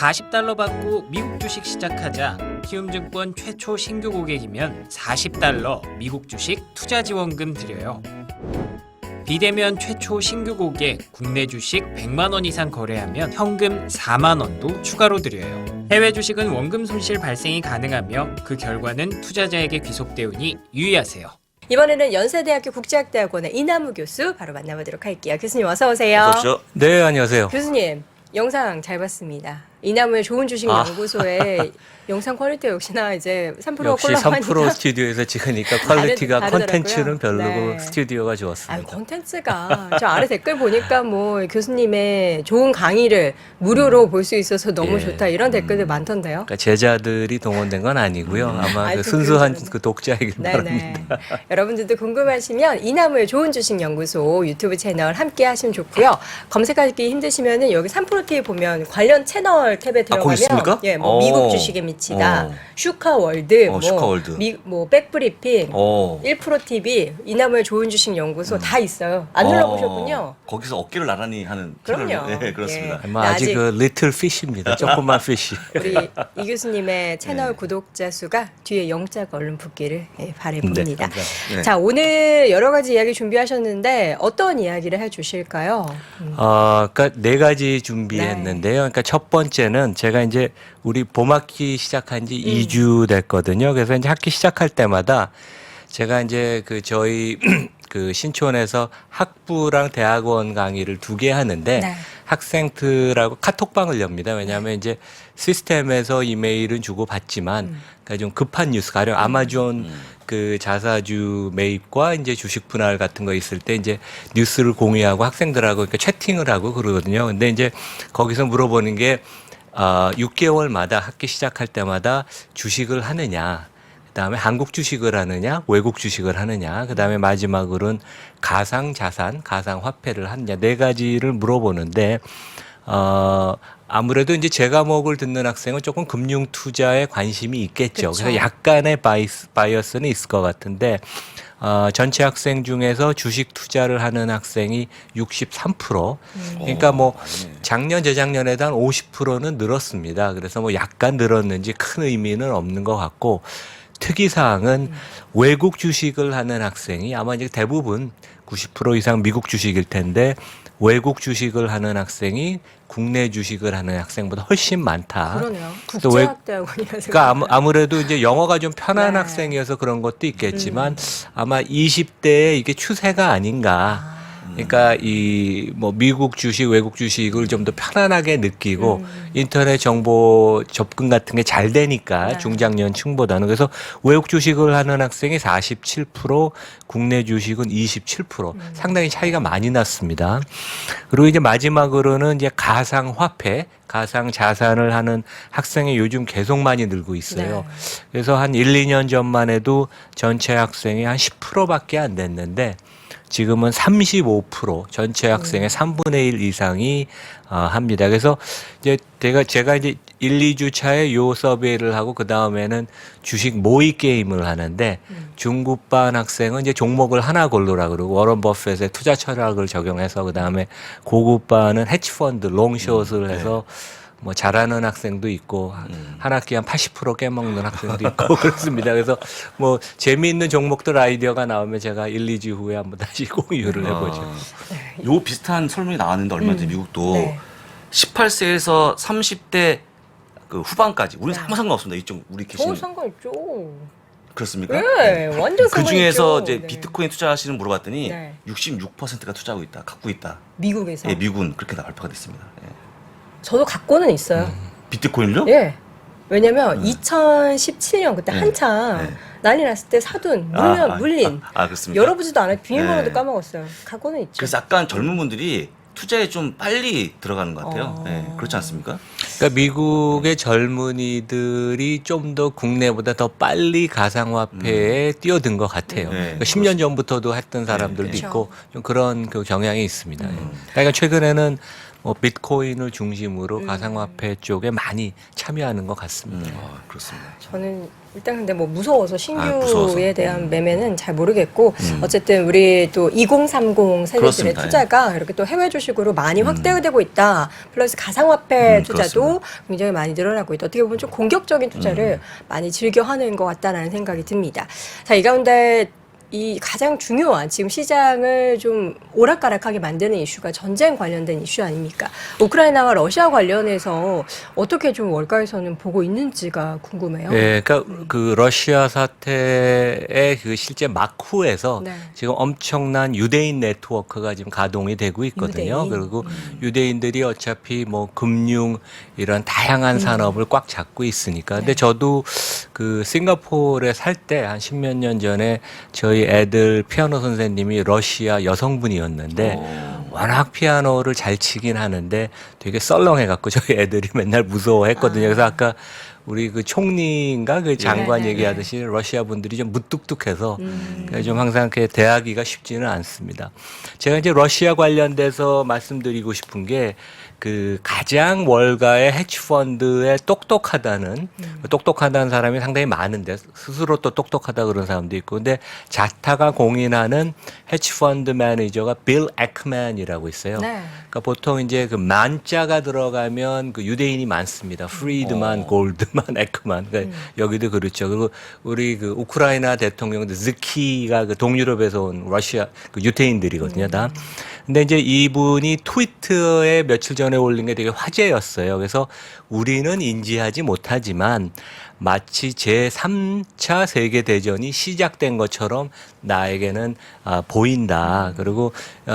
$40 받고 미국 주식 시작하자. 키움증권 최초 신규 고객이면 $40 미국 주식 투자 지원금 드려요. 비대면 최초 신규 고객 국내 주식 100만 원 이상 거래하면 현금 4만 원도 추가로 드려요. 해외 주식은 원금 손실 발생이 가능하며 그 결과는 투자자에게 귀속되오니 유의하세요. 이번에는 연세대학교 국제학대학원의 이남우 교수 바로 만나보도록 할게요. 교수님 어서 오세요. 어서 오십시오. 네, 안녕하세요. 교수님 영상 잘 봤습니다. 이남우의 좋은 주식 연구소의 영상 퀄리티가 역시나 이제 3%가 역시 콜라보니까 3프로 스튜디오에서 찍으니까 퀄리티가 다르더라고요. 콘텐츠는 별로고 네. 스튜디오가 아, 좋았습니다. 콘텐츠가 저 아래 댓글 보니까 뭐 교수님의 좋은 강의를 무료로 볼 수 있어서 너무 예. 좋다 이런 댓글들 많던데요. 그러니까 제자들이 동원된 건 아니고요. 아마 아니, 그 좀 순수한 그러잖아요. 그 독자이길 네네. 바랍니다. 여러분들도 궁금하시면 이나무의 좋은 주식 연구소 유튜브 채널 함께 하시면 좋고요. 검색하기 힘드시면은 여기 3프로TV 보면 관련 채널 탭에 아, 거기 들어가면 있습니까? 예, 뭐 미국 주식에 미치다, 슈카월드, 슈카월드. 뭐 백브리핑, 오. 1프로TV, 이나무의 좋은 주식 연구소 다 있어요. 안 눌러보셨군요. 거기서 어깨를 나란히 하는 그럼요. 채널로. 네, 그렇습니다. 예. 아마 아직 그 리틀 피쉬입니다. 조그만 피쉬. 우리 이 교수님의 채널 구독자 수가 뒤에 영자가 얼른 붙기를 바라봅니다. 네, 감사합니다. 네. 자, 오늘 여러 가지 이야기 준비하셨는데 어떤 이야기를 해주실까요? 그러니까 네 가지 준비했는데요. 그러니까 첫 번째는 제가 이제 우리 봄학기 시작한 지 2주 됐거든요. 그래서 이제 학기 시작할 때마다 제가 이제 그 저희 그 신촌에서 학부랑 대학원 강의를 2개 하는데 네. 학생들하고 카톡방을 엽니다. 왜냐하면 이제 시스템에서 이메일은 주고 받지만 그러니까 좀 급한 뉴스 가령 아마존 그 자사주 매입과 이제 주식 분할 같은 거 있을 때 이제 뉴스를 공유하고 학생들하고 이렇게 채팅을 하고 그러거든요. 근데 이제 거기서 물어보는 게 6개월마다 학기 시작할 때마다 주식을 하느냐, 그다음에 한국 주식을 하느냐, 외국 주식을 하느냐, 그다음에 마지막으로는 가상 자산, 가상 화폐를 하느냐 네 가지를 물어보는데 아무래도 이제 제 과목을 듣는 학생은 조금 금융 투자에 관심이 있겠죠. 그쵸. 그래서 약간의 바이어스는 있을 것 같은데 전체 학생 중에서 주식 투자를 하는 학생이 63%. 그러니까 뭐 작년 재작년에도 한 50%는 늘었습니다. 그래서 뭐 약간 늘었는지 큰 의미는 없는 것 같고 특이사항은 외국 주식을 하는 학생이 아마 이제 대부분 90% 이상 미국 주식일 텐데 외국 주식을 하는 학생이 국내 주식을 하는 학생보다 훨씬 많다. 그러네요. 또 외- 국제학대학원이라서. 그러니까 아무래도 이제 영어가 좀 편한 네. 학생이어서 그런 것도 있겠지만 아마 20대의 이게 추세가 아닌가. 그러니까 이 뭐 미국 주식, 외국 주식을 좀 더 편안하게 느끼고 인터넷 정보 접근 같은 게 잘 되니까 네. 중장년층보다는 그래서 외국 주식을 하는 학생이 47%, 국내 주식은 27%, 상당히 차이가 많이 났습니다. 그리고 이제 마지막으로는 이제 가상 화폐, 가상 자산을 하는 학생이 요즘 계속 많이 늘고 있어요. 네. 그래서 한 1, 2년 전만 해도 전체 학생이 한 10%밖에 안 됐는데 지금은 35% 전체 학생의 3분의 1 이상이 합니다. 그래서 이제 제가 이제 1, 2주 차에 요 서베이를 하고 그 다음에는 주식 모의 게임을 하는데 중급반 학생은 이제 종목을 하나 고르라 그러고 워런 버핏의 투자 철학을 적용해서 그 다음에 고급반은 헤지펀드 롱숏을 해서 뭐 잘하는 학생도 있고 한 학기에 한 80% 깨먹는 학생도 있고 그렇습니다. 그래서 뭐 재미있는 종목들 아이디어가 나오면 제가 1, 2주 후에 한번 다시 공유를 해보죠. 요 비슷한 설문이 나왔는데 얼마 전에 미국도 네. 18세에서 30대 그 후반까지 우리는 아무 상관없습니다. 이쪽 우리 계신 저 상관있죠. 그렇습니까? 네, 완전 그 중에서 상관있죠. 이제 네. 비트코인 투자하시는 물어봤더니 네. 66%가 투자하고 있다, 갖고 있다. 미국에서. 예, 미국은 그렇게 발표가 됐습니다. 예. 저도 갖고는 있어요. 비트코인을요? 예. 왜냐면 2017년 그때 네. 한참 네. 난리 났을 때 사둔 물린 그렇습니까? 열어보지도 않았 비밀번호도 네. 까먹었어요. 갖고는 있죠. 그래서 약간 젊은 분들이 투자에 좀 빨리 들어가는 것 같아요. 어. 예, 그렇지 않습니까? 그러니까 미국의 젊은이들이 좀 더 국내보다 더 빨리 가상화폐에 뛰어든 것 같아요. 네, 그러니까 10년 전부터도 했던 사람들도 네. 있고 좀 그런 그 경향이 있습니다. 그러니까 최근에는 비트코인을 중심으로 가상화폐 쪽에 많이 참여하는 것 같습니다. 그렇습니다. 저는 일단 근데 뭐 무서워서 신규에 무서워서. 대한 매매는 잘 모르겠고 어쨌든 우리 또 2030 세대들의 그렇습니다. 투자가 이렇게 또 해외 주식으로 많이 확대되고 있다. 플러스 가상화폐 투자도 굉장히 많이 늘어나고 있다. 어떻게 보면 좀 공격적인 투자를 많이 즐겨하는 것 같다라는 생각이 듭니다. 자, 이 가운데 이 가장 중요한 지금 시장을 좀 오락가락하게 만드는 이슈가 전쟁 관련된 이슈 아닙니까? 우크라이나와 러시아 관련해서 어떻게 좀 월가에서는 보고 있는지가 궁금해요. 네, 그러니까 그 러시아 사태의 그 실제 막후에서 네. 지금 엄청난 유대인 네트워크가 지금 가동이 되고 있거든요. 유대인. 그리고 유대인들이 어차피 뭐 금융 이런 다양한 산업을 꽉 잡고 있으니까. 근데 네. 저도 그 싱가포르에 살 때 한 십몇 년 전에 저희 애들 피아노 선생님이 러시아 여성분이었는데 워낙 피아노를 잘 치긴 하는데 되게 썰렁해갖고 저희 애들이 맨날 무서워했거든요. 그래서 아까 우리 그 총리인가 그 장관 네, 네, 얘기하듯이 러시아 분들이 좀 무뚝뚝해서 좀 항상 이렇게 대하기가 쉽지는 않습니다. 제가 이제 러시아 관련돼서 말씀드리고 싶은 게 그 가장 월가의 헤지펀드에 똑똑하다는 사람이 상당히 많은데 스스로 또 똑똑하다 그런 사람도 있고 근데 자타가 공인하는 헤지펀드 매니저가 빌 에크맨이라고 있어요. 네. 그러니까 보통 이제 그 만자가 들어가면 그 유대인이 많습니다. 프리드만, 골드만, 에크만. 그러니까 여기도 그렇죠. 그리고 우리 그 우크라이나 대통령도 즈키가 그 동유럽에서 온 러시아 그 유태인들이거든요, 다. 근데 이제 이분이 트위터에 며칠 전에 올린 게 되게 화제였어요. 그래서 우리는 인지하지 못하지만 마치 제3차 세계대전이 시작된 것처럼 나에게는 보인다. 그리고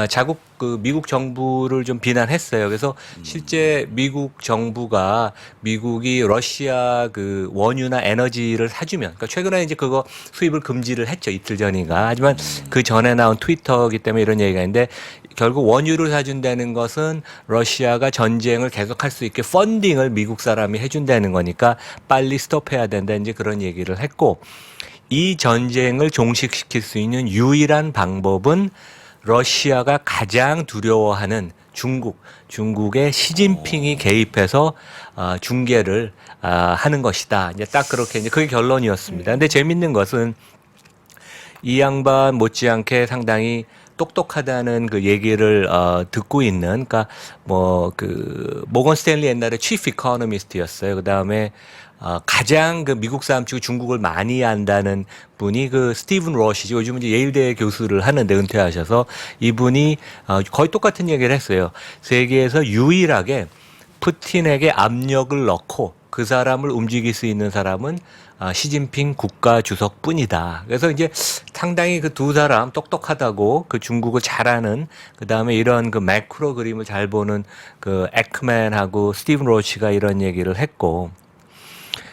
자국 그 미국 정부를 좀 비난했어요. 그래서 실제 미국 정부가 미국이 러시아 그 원유나 에너지를 사주면, 그러니까 최근에 이제 그거 수입을 금지를 했죠. 이틀 전인가. 하지만 그 전에 나온 트위터이기 때문에 이런 얘기가 있는데 결국 원유를 사준다는 것은 러시아가 전쟁을 계속할 수 있게 펀딩을 미국 사람이 해준다는 거니까 빨리 스톱해야 된다. 이제 그런 얘기를 했고 이 전쟁을 종식시킬 수 있는 유일한 방법은 러시아가 가장 두려워하는 중국의 시진핑이 개입해서 중계를 하는 것이다. 이제 딱 그렇게 이제 그게 결론이었습니다. 근데 재밌는 것은 이 양반 못지않게 상당히 똑똑하다는 그 얘기를 듣고 있는, 그러니까 뭐 그 모건 스탠리 옛날에 치프 이코노미스트였어요. 그 다음에 가장 그 미국 사람 치고 중국을 많이 안다는 분이 그 스티븐 러시지. 요즘 이제 예일대 교수를 하는데 은퇴하셔서 이분이 거의 똑같은 얘기를 했어요. 세계에서 유일하게 푸틴에게 압력을 넣고 그 사람을 움직일 수 있는 사람은 시진핑 국가 주석뿐이다. 그래서 이제 상당히 그 두 사람 똑똑하다고 그 중국을 잘하는 그다음에 이런 그 매크로 그림을 잘 보는 그 에크맨하고 스티븐 로치가 이런 얘기를 했고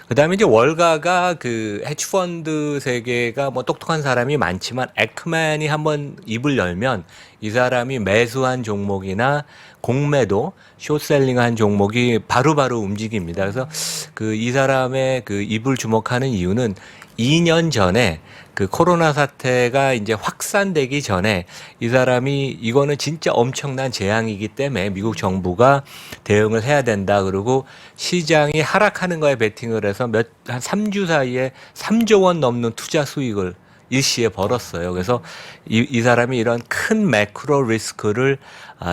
그다음에 이제 월가가 그 헤지펀드 세계가 뭐 똑똑한 사람이 많지만 에크맨이 한번 입을 열면 이 사람이 매수한 종목이나 공매도 숏셀링한 종목이 바로바로 움직입니다. 그래서 그 이 사람의 그 입을 주목하는 이유는 2년 전에 그 코로나 사태가 이제 확산되기 전에 이 사람이 이거는 진짜 엄청난 재앙이기 때문에 미국 정부가 대응을 해야 된다. 그리고 시장이 하락하는 거에 베팅을 해서 한 3주 사이에 3조 원 넘는 투자 수익을 일시에 벌었어요. 그래서 이 사람이 이런 큰 매크로 리스크를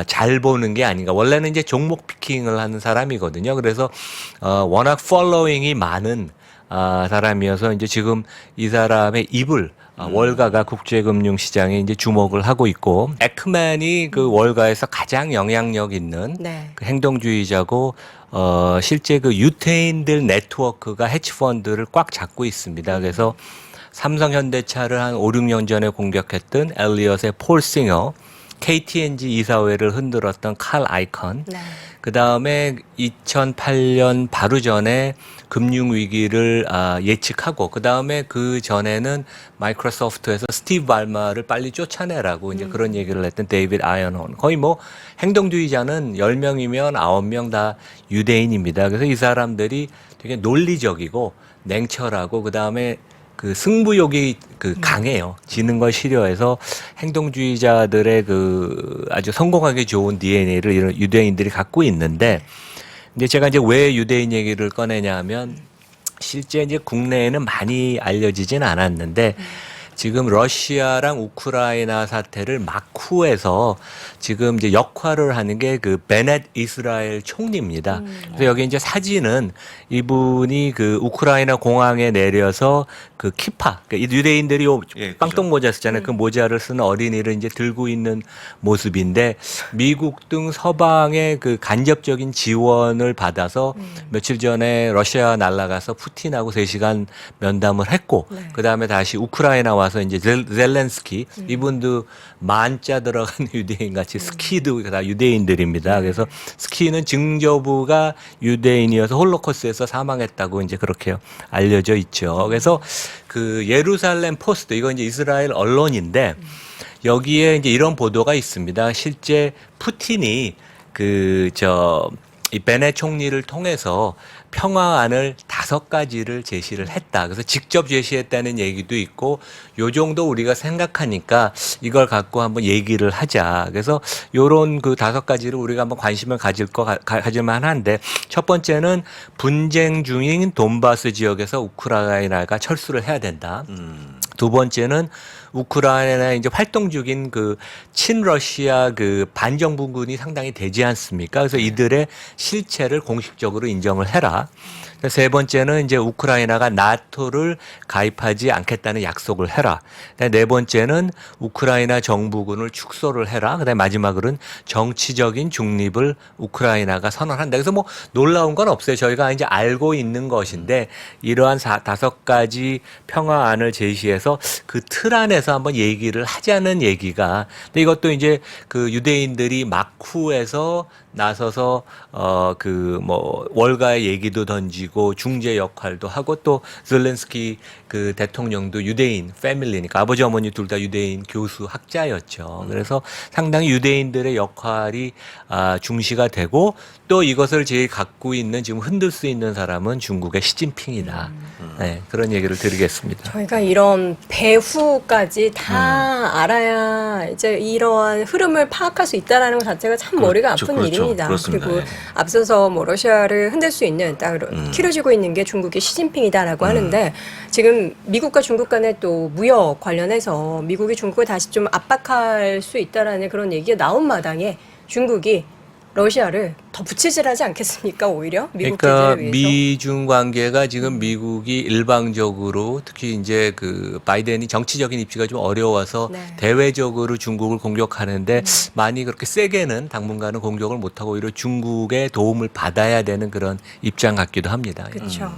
잘 보는 게 아닌가. 원래는 이제 종목 피킹을 하는 사람이거든요. 그래서 워낙 팔로잉이 많은 사람이어서 이제 지금 이 사람의 입을 월가가 국제금융시장에 이제 주목을 하고 있고 에크맨이 그 월가에서 가장 영향력 있는 네. 그 행동주의자고 실제 그 유태인들 네트워크가 헤지펀드를 꽉 잡고 있습니다. 그래서 삼성현대차를 한 5, 6년 전에 공격했던 엘리엇의 폴 싱어, KTNG 이사회를 흔들었던 칼 아이컨, 네. 그 다음에 2008년 바로 전에 금융위기를 예측하고, 그 다음에 그 전에는 마이크로소프트에서 스티브 발마를 빨리 쫓아내라고 이제 그런 얘기를 했던 데이빗 아이언혼. 거의 뭐 행동주의자는 10명이면 9명 다 유대인입니다. 그래서 이 사람들이 되게 논리적이고 냉철하고, 그 다음에 그 승부욕이 그 강해요. 지는 걸 싫어해서 행동주의자들의 그 아주 성공하기 좋은 DNA를 이런 유대인들이 갖고 있는데, 근데 제가 이제 왜 유대인 얘기를 꺼내냐면 실제 이제 국내에는 많이 알려지진 않았는데 지금 러시아랑 우크라이나 사태를 막후해서 지금 이제 역할을 하는 게 그 베넷 이스라엘 총리입니다. 그래서 여기 이제 사진은 이분이 그 우크라이나 공항에 내려서 그 키파, 그러니까 유대인들이 요 예, 빵떡 모자 쓰잖아요. 그 모자를 쓰는 어린이를 이제 들고 있는 모습인데 미국 등 서방의 그 간접적인 지원을 받아서 며칠 전에 러시아 날아가서 푸틴하고 3시간 면담을 했고 네. 그다음에 다시 우크라이나 와서 이제 젤렌스키 이분도 만자 들어간 유대인 같이 스키도 다 유대인들입니다. 그래서 스키는 증조부가 유대인이어서 홀로코스트에서 사망했다고 이제 그렇게 알려져 있죠. 그래서 그 예루살렘 포스트 이건 이제 이스라엘 언론인데 여기에 이제 이런 보도가 있습니다. 실제 푸틴이 이 베넷 총리를 통해서 평화안을 5가지를 제시를 했다. 그래서 직접 제시했다는 얘기도 있고 요 정도 우리가 생각하니까 이걸 갖고 한번 얘기를 하자. 그래서 요런 그 5가지를 우리가 한번 관심을 가질 만한데 첫 번째는 분쟁 중인 돈바스 지역에서 우크라이나가 철수를 해야 된다. 두 번째는 우크라이나에 이제 활동 중인 그 친러시아 그 반정부군이 상당히 되지 않습니까? 그래서 이들의 실체를 공식적으로 인정을 해라. 세 번째는 이제 우크라이나가 나토를 가입하지 않겠다는 약속을 해라. 네 번째는 우크라이나 정부군을 축소를 해라. 그다음에 마지막으로는 정치적인 중립을 우크라이나가 선언한다. 그래서 뭐 놀라운 건 없어요. 저희가 이제 알고 있는 것인데 이러한 5가지 평화안을 제시해서 그 틀 안에서 한번 얘기를 하자는 얘기가. 근데 이것도 이제 그 유대인들이 막후에서 나서서 그 뭐 월가의 얘기도 던지고 중재 역할도 하고 또 젤렌스키 그 대통령도 유대인 패밀리니까 아버지 어머니 둘 다 유대인 교수 학자였죠. 그래서 상당히 유대인들의 역할이 중시가 되고 또 이것을 제일 갖고 있는 지금 흔들 수 있는 사람은 중국의 시진핑이다. 네, 그런 얘기를 드리겠습니다. 저희가 이런 배후까지 다 알아야 이제 이러한 흐름을 파악할 수 있다라는 것 자체가 참 머리가 아픈 그렇죠. 일입니다. 그렇습니다. 그리고 예. 앞서서 뭐 러시아를 흔들 수 있는 딱 키워지고 있는 게 중국의 시진핑이다라고 하는데 지금 미국과 중국 간의 또 무역 관련해서 미국이 중국을 다시 좀 압박할 수 있다라는 그런 얘기가 나온 마당에 중국이 러시아를 더 부채질하지 않겠습니까? 오히려 미국 그러니까 제재를 위해서. 미중 관계가 지금 미국이 일방적으로 특히 이제 그 바이든이 정치적인 입지가 좀 어려워서 네. 대외적으로 중국을 공격하는데 많이 그렇게 세게는 당분간은 공격을 못하고 오히려 중국의 도움을 받아야 되는 그런 입장 같기도 합니다. 그렇죠.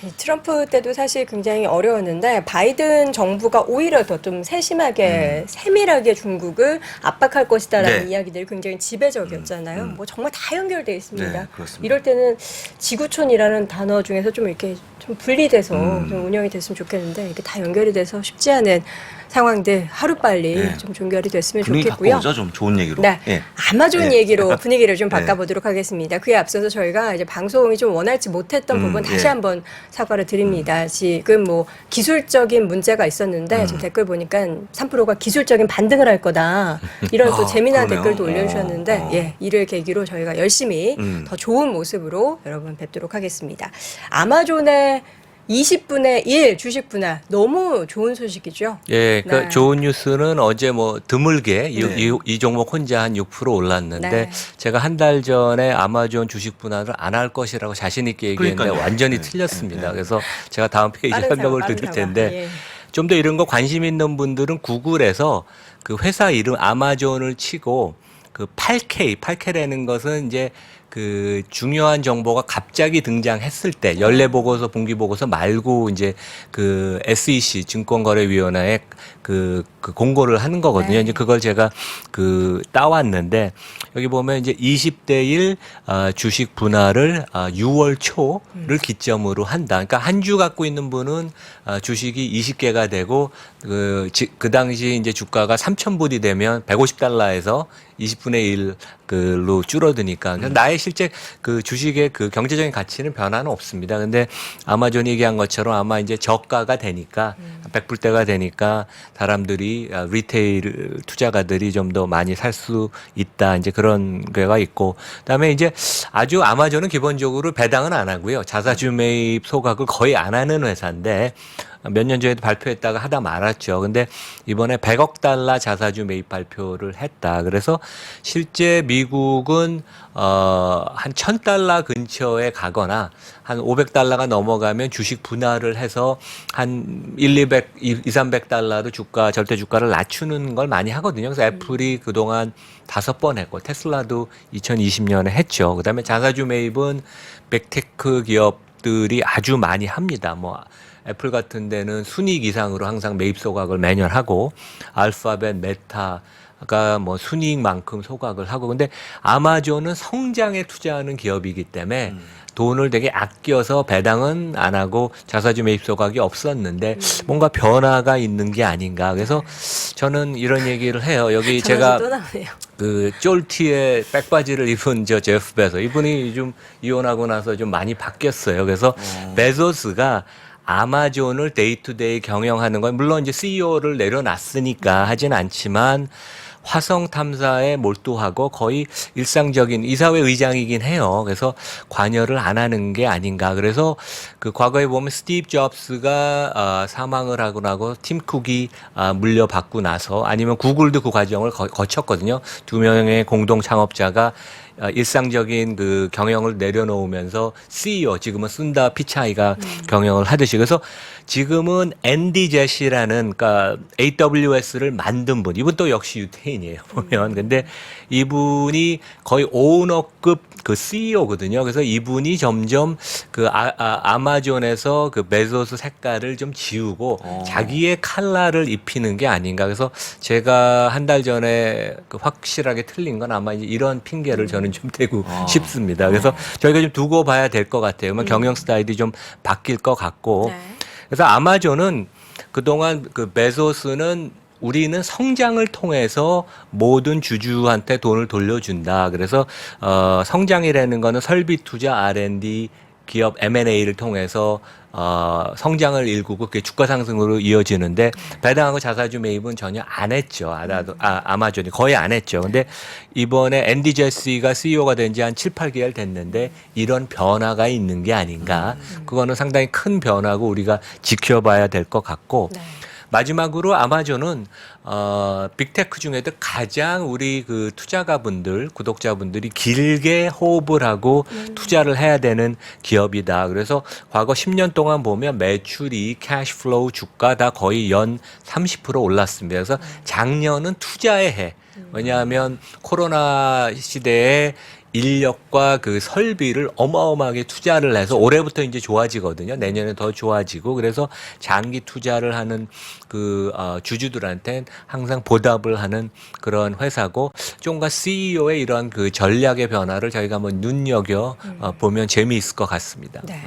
이 트럼프 때도 사실 굉장히 어려웠는데 바이든 정부가 오히려 더 좀 세심하게 세밀하게 중국을 압박할 것이다라는 네. 이야기들이 굉장히 지배적이었잖아요. 뭐 정말 다 연결돼 있습니다. 네, 그렇습니다. 이럴 때는 지구촌이라는 단어 중에서 좀 이렇게 좀 분리돼서 좀 운영이 됐으면 좋겠는데 이게 다 연결이 돼서 쉽지 않은 상황들 하루빨리 네. 좀 종결이 됐으면 분위기 좋겠고요. 바꿔보죠. 좀 좋은 얘기로. 네. 예. 아마존 예. 얘기로 분위기를 좀 네. 바꿔보도록 하겠습니다. 그에 앞서서 저희가 이제 방송이 좀 원활치 못했던 부분 다시 예. 한번 사과를 드립니다. 지금 뭐 기술적인 문제가 있었는데 지금 댓글 보니까 3%가 기술적인 반등을 할 거다. 이런 또 재미난 그러네요. 댓글도 올려주셨는데 예, 이를 계기로 저희가 열심히 더 좋은 모습으로 여러분 뵙도록 하겠습니다. 아마존의 20분의 1 주식 분할 너무 좋은 소식이죠. 예, 그 네. 좋은 뉴스는 어제 뭐 드물게 네. 이 종목 혼자 한 6% 올랐는데 네. 제가 한 달 전에 아마존 주식 분할을 안 할 것이라고 자신 있게 얘기했는데 그러니까요. 완전히 네. 틀렸습니다. 네. 그래서 제가 다음 페이지 빠른 설명을 사과, 드릴 빠른 텐데 사과. 예. 좀 더 이런 거 관심 있는 분들은 구글에서 그 회사 이름 아마존을 치고 그 8K라는 것은 이제 그 중요한 정보가 갑자기 등장했을 때 연례 보고서, 분기 보고서 말고 이제 그 SEC 증권거래위원회에 그 공고를 하는 거거든요. 네. 이제 그걸 제가 그 따왔는데 여기 보면 이제 20대 1 주식 분할을 6월 초를 기점으로 한다. 그러니까 한 주 갖고 있는 분은 주식이 20개가 되고 그 당시 이제 주가가 3,000불이 되면 150달러에서 20분의 1로 줄어드니까 나의 실제 그 주식의 그 경제적인 가치는 변화는 없습니다. 근데 아마존이 얘기한 것처럼 아마 이제 저가가 되니까 100불대가 되니까 사람들이 리테일 투자가들이 좀 더 많이 살 수 있다. 이제 그런 거가 있고 그다음에 이제 아주 아마존은 기본적으로 배당은 안 하고요. 자사주 매입 소각을 거의 안 하는 회사인데 몇 년 전에도 발표했다가 하다 말았죠. 근데 이번에 100억 달러 자사주 매입 발표를 했다. 그래서 실제 미국은 한 1,000달러 근처에 가거나 한 500달러가 넘어가면 주식 분할을 해서 한 300달러로 절대 주가를 낮추는 걸 많이 하거든요. 그래서 애플이 그동안 5번 했고 테슬라도 2020년에 했죠. 그다음에 자사주 매입은 빅테크 기업들이 아주 많이 합니다. 뭐 애플 같은 데는 순이익 이상으로 항상 매입 소각을 매년 하고 알파벳, 메타가 뭐 순이익만큼 소각을 하고 근데 아마존은 성장에 투자하는 기업이기 때문에 돈을 되게 아껴서 배당은 안 하고 자사주 매입 소각이 없었는데 뭔가 변화가 있는 게 아닌가. 그래서 저는 이런 얘기를 해요. 여기 제가 또 나오네요. 그 쫄티에 백바지를 입은 저 제프 베소 이분이 좀 이혼하고 나서 좀 많이 바뀌었어요. 그래서 베소스가 아마존을 데이투데이 경영하는 건 물론 이제 CEO를 내려놨으니까 하진 않지만 화성 탐사에 몰두하고 거의 일상적인 이사회 의장이긴 해요. 그래서 관여를 안 하는 게 아닌가. 그래서 그 과거에 보면 스티브 잡스가 사망을 하고 나고 팀 쿡이 물려받고 나서 아니면 구글도 그 과정을 거쳤거든요. 두 명의 공동 창업자가 일상적인 그 경영을 내려놓으면서 CEO 지금은 순다 피차이가 경영을 하듯이 그래서 지금은 앤디 제시라는 그러니까 AWS를 만든 분 이분 또 역시 유태인이에요 보면 근데 이분이 거의 오너급 그 CEO거든요. 그래서 이분이 점점 그 아마존에서 그 베조스 색깔을 좀 지우고 자기의 컬러를 입히는 게 아닌가. 그래서 제가 한 달 전에 그 확실하게 틀린 건 아마 이런 핑계를 저는 좀 대고 싶습니다. 그래서 저희가 좀 두고 봐야 될 것 같아요. 경영 스타일이 좀 바뀔 것 같고. 네. 그래서 아마존은 그동안 그 베조스는 우리는 성장을 통해서 모든 주주한테 돈을 돌려준다. 그래서 성장이라는 거는 설비 투자, R&D, 기업 M&A를 통해서 성장을 일구고 그게 주가 상승으로 이어지는데 배당하고 자사주 매입은 전혀 안 했죠. 아마존이 거의 안 했죠. 근데 이번에 앤디 제시가 CEO가 된 지 한 7, 8개월 됐는데 이런 변화가 있는 게 아닌가. 그거는 상당히 큰 변화고 우리가 지켜봐야 될 것 같고 네. 마지막으로 아마존은 빅테크 중에도 가장 우리 그 투자가분들, 구독자분들이 길게 호흡을 하고 투자를 해야 되는 기업이다. 그래서 과거 10년 동안 보면 매출이 캐시플로우 주가 다 거의 연 30% 올랐습니다. 그래서 작년은 투자의 해. 왜냐하면 코로나 시대에 인력과 그 설비를 어마어마하게 투자를 해서 올해부터 이제 좋아지거든요. 내년에 더 좋아지고 그래서 장기 투자를 하는 그 주주들한테는 항상 보답을 하는 그런 회사고 좀가 CEO의 이런 그 전략의 변화를 저희가 한번 눈여겨 보면 재미있을 것 같습니다. 네.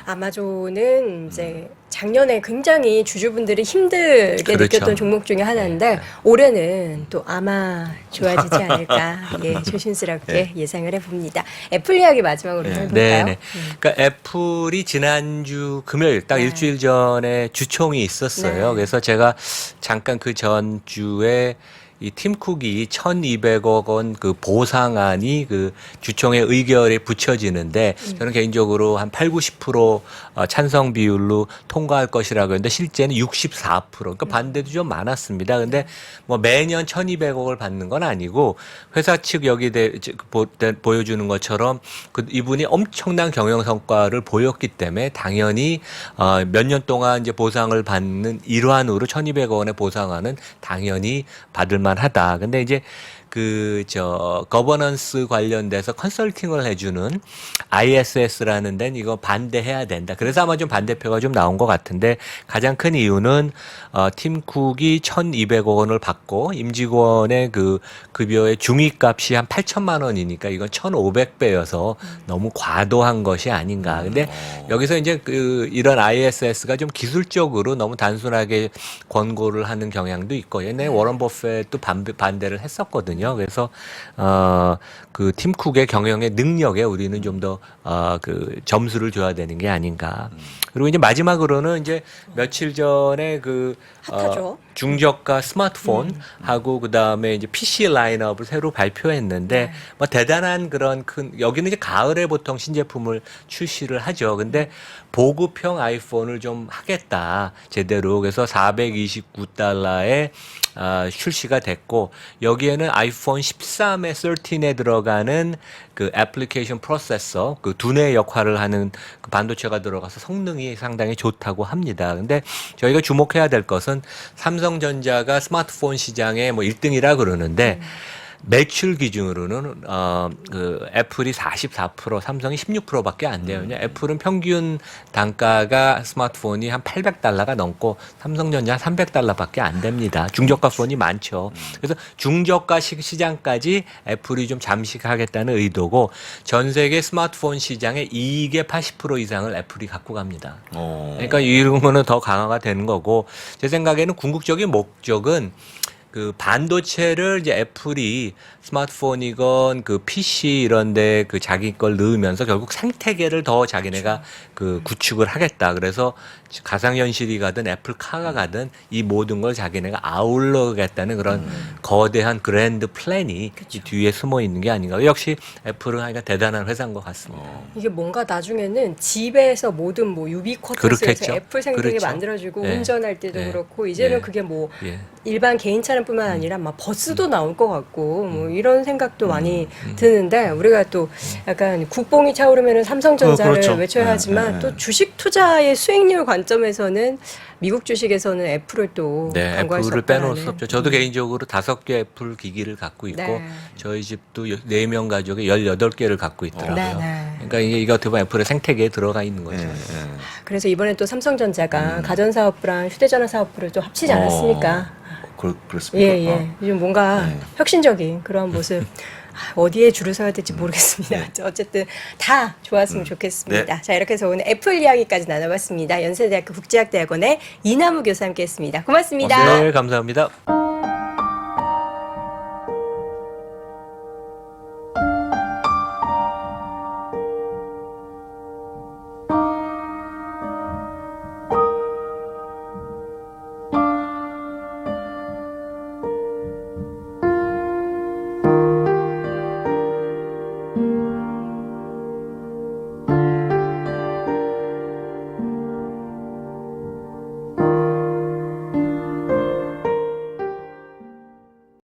아마존은 이제 작년에 굉장히 주주분들이 힘들게 그렇죠. 느꼈던 종목 중에 하나인데 올해는 또 아마 좋아지지 않을까 조심스럽게 예상을 해봅니다. 애플 이야기 마지막으로 해볼까요? 네네. 그러니까 애플이 지난주 금요일 딱 네. 일주일 전에 주총이 있었어요. 네. 그래서 제가 잠깐 그 전주에 이 팀쿡이 1,200억 원 그 보상안이 그 주총의 의결에 붙여지는데 저는 개인적으로 한 8, 90% 찬성 비율로 통과할 것이라고 했는데 실제는 64%. 그러니까 반대도 좀 많았습니다. 근데 뭐 매년 1,200억을 받는 건 아니고 회사 측 여기 보여주는 것처럼 그 이분이 엄청난 경영 성과를 보였기 때문에 당연히 몇 년 동안 이제 보상을 받는 일환으로 1,200억 원의 보상안은 당연히 받을 만하다. 근데 이제 거버넌스 관련돼서 컨설팅을 해주는 ISS라는 데는 이거 반대해야 된다. 그래서 아마 좀 반대표가 좀 나온 것 같은데 가장 큰 이유는 팀 쿡이 1,200억 원을 받고 임직원의 그 급여의 중위값이 한 8천만 원이니까 이건 1,500배여서 너무 과도한 것이 아닌가. 근데 여기서 이제 이런 ISS가 좀 기술적으로 너무 단순하게 권고를 하는 경향도 있고 옛날에 워런 버핏도 반대를 했었거든요. 그래서 그 팀 쿡의 경영의 능력에 우리는 좀 더 그 점수를 줘야 되는 게 아닌가. 그리고 이제 마지막으로는 이제 며칠 전에 핫하죠. 중저가 스마트폰하고 그다음에 이제 PC 라인업을 새로 발표했는데 뭐 대단한 그런 여기는 이제 가을에 보통 신제품을 출시를 하죠. 근데 보급형 아이폰을 좀 하겠다. 제대로. 그래서 $429에 출시가 됐고 여기에는 아이폰 13에 13에 들어가는 그 애플리케이션 프로세서 그 두뇌 역할을 하는 그 반도체가 들어가서 성능이 상당히 좋다고 합니다. 근데 저희가 주목해야 될 것은 삼성전자가 스마트폰 시장의 뭐 1등이라 그러는데 매출 기준으로는 그 애플이 44%, 삼성이 16%밖에 안 돼요. 그냥 애플은 평균 단가가 스마트폰이 한 $800가 넘고 삼성전자 한 $300밖에 안 됩니다. 중저가 폰이 많죠. 그래서 중저가 시장까지 애플이 좀 잠식하겠다는 의도고 전 세계 스마트폰 시장의 이익의 80% 이상을 애플이 갖고 갑니다. 그러니까 이런 거는 더 강화가 되는 거고 제 생각에는 궁극적인 목적은 그 반도체를 이제 애플이 스마트폰이건 그 PC 이런데 그 자기 걸 넣으면서 결국 생태계를 더 자기네가 그 구축을 하겠다. 그래서 가상현실이 가든 애플카가 가든 이 모든 걸 자기네가 아울러겠다는 그런 거대한 그랜드 플랜이 이 뒤에 숨어 있는 게 아닌가. 역시 애플은 하여간 대단한 회사인 것 같습니다. 이게 뭔가 나중에는 집에서 모든 뭐 유비쿼터스에서 그렇겠죠. 애플 생태계 그렇죠. 만들어지고 네. 운전할 때도 네. 그렇고 이제는 네. 그게 뭐 예. 일반 개인 차량뿐만 아니라 막 버스도 나올 것 같고 뭐 이런 생각도 많이 드는데 우리가 또 약간 국뽕이 차오르면 삼성전자를 그렇죠. 외쳐야 네, 하지만 네, 또 네. 주식 투자의 수익률 관점에서는 미국 주식에서는 애플을 또 네, 간과할 수 애플을 없다는. 빼놓을 수 없죠. 저도 개인적으로 5개 애플 기기를 갖고 있고 네. 저희 집도 4명 가족에 18개를 갖고 있더라고요. 네, 네. 그러니까 이게 어떻게 보면 애플의 생태계에 들어가 있는 거죠. 그래서 이번에 또 삼성전자가 가전사업부랑 휴대전화 사업부를 또 합치지 않았습니까? 그렇습니까? 예, 예. 요즘 뭔가 네. 혁신적인 그런 모습. 어디에 줄을 서야 될지 모르겠습니다. 어쨌든 다 좋았으면 좋겠습니다. 네. 자, 이렇게 해서 오늘 애플 이야기까지 나눠봤습니다. 연세대학교 국제학대학원의 이남우 교수와 함께했습니다. 고맙습니다. 네, 감사합니다.